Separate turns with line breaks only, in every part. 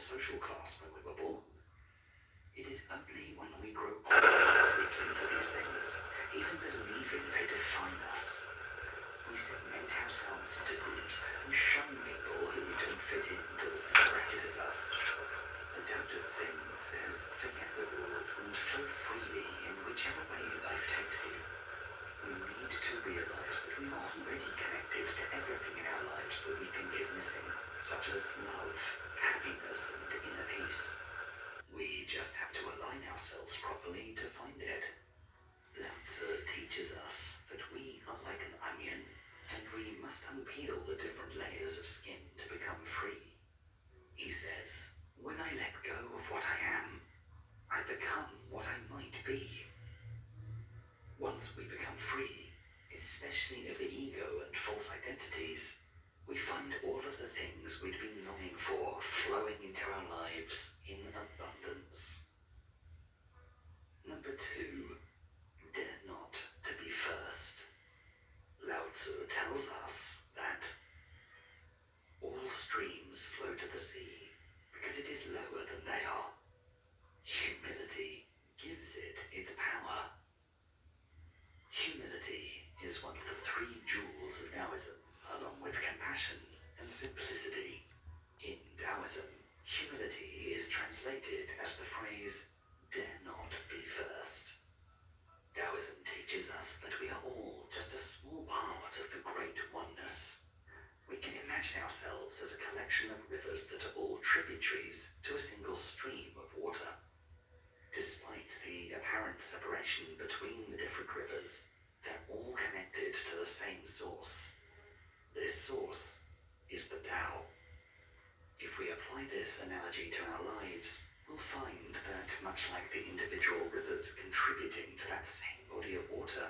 social class when we were born. It is only when we grow older that we cling to these things, even believing they define us. We segment ourselves into groups and shun people who don't fit into the same bracket as us. The Tao Te Ching says, forget the rules and flow freely in whichever way life takes you. We need to realize that we are already connected to everything in our lives that we think is missing, such as love, happiness, and inner peace. We just have to align ourselves properly to find it. Lao Tzu teaches us that we are like an onion, and we must unpeel the different layers of skin to become free. He says, when I let go of what I am, I become what I might be. Once we become free, especially of the ego and false identities, we find all of the things we'd been longing for flowing into our lives in abundance. Number 2, dare not to be first. Lao Tzu tells us that all streams flow to the sea because it is lower than they are. Humility gives it its power. Humility is one of the 3 jewels of Taoism, along with compassion and simplicity. In Taoism, humility is translated as the phrase, dare not be first. Taoism teaches us that we are all just a small part of the great oneness. We can imagine ourselves as a collection of rivers that are all tributaries to a single stream of water. Despite the apparent separation between the different rivers, they're all connected to the same source. This source is the Tao. If we apply this analogy to our lives, we'll find that much like the individual rivers contributing to that same body of water,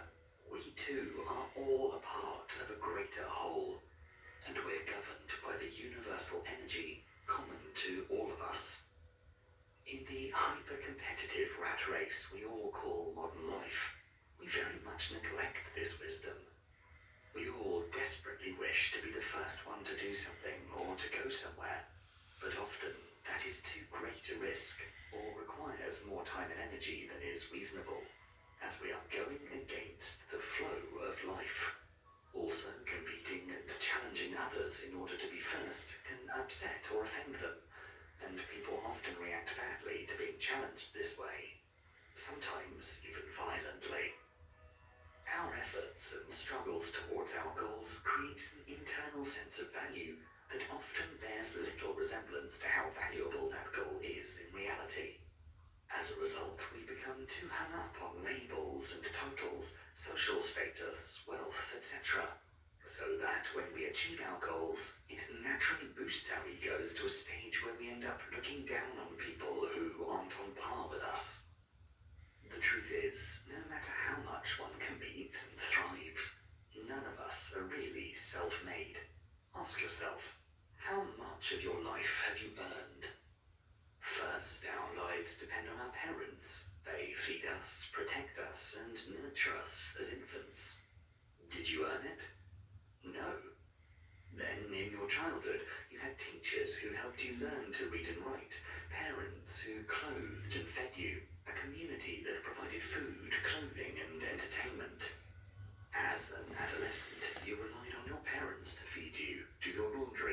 we too are all a part of a greater whole, and we're governed by the universal energy common to all of us. In the hyper-competitive rat race we all call modern life, we very much neglect this wisdom. We all desperately wish to be the first one to do something or to go somewhere, but often that is too great a risk or requires more time and energy than is reasonable, as we are going against the flow of life. Also, competing and challenging others in order to be first can upset or offend them, and people often react badly to being challenged this way, sometimes even violently. Our efforts and struggles towards our goals creates an internal sense of value that often bears little resemblance to how valuable that goal is in reality. As a result, we become too hung up on labels and titles, social status, wealth, etc., so that when we achieve our goals, it naturally boosts our egos to a stage where we end up looking down on people who aren't on par with us. The truth is, no matter how much one competes and thrives, none of us are really self-made. Ask yourself, how much of your life have you earned? First, our lives depend on our parents. They feed us, protect us, and nurture us as infants. Did you earn it? No. Then, in your childhood, you had teachers who helped you learn to read and write, parents who clothed and fed you, a community that provided food, clothing, and entertainment. As an adolescent, you relied on your parents to feed you, do your laundry,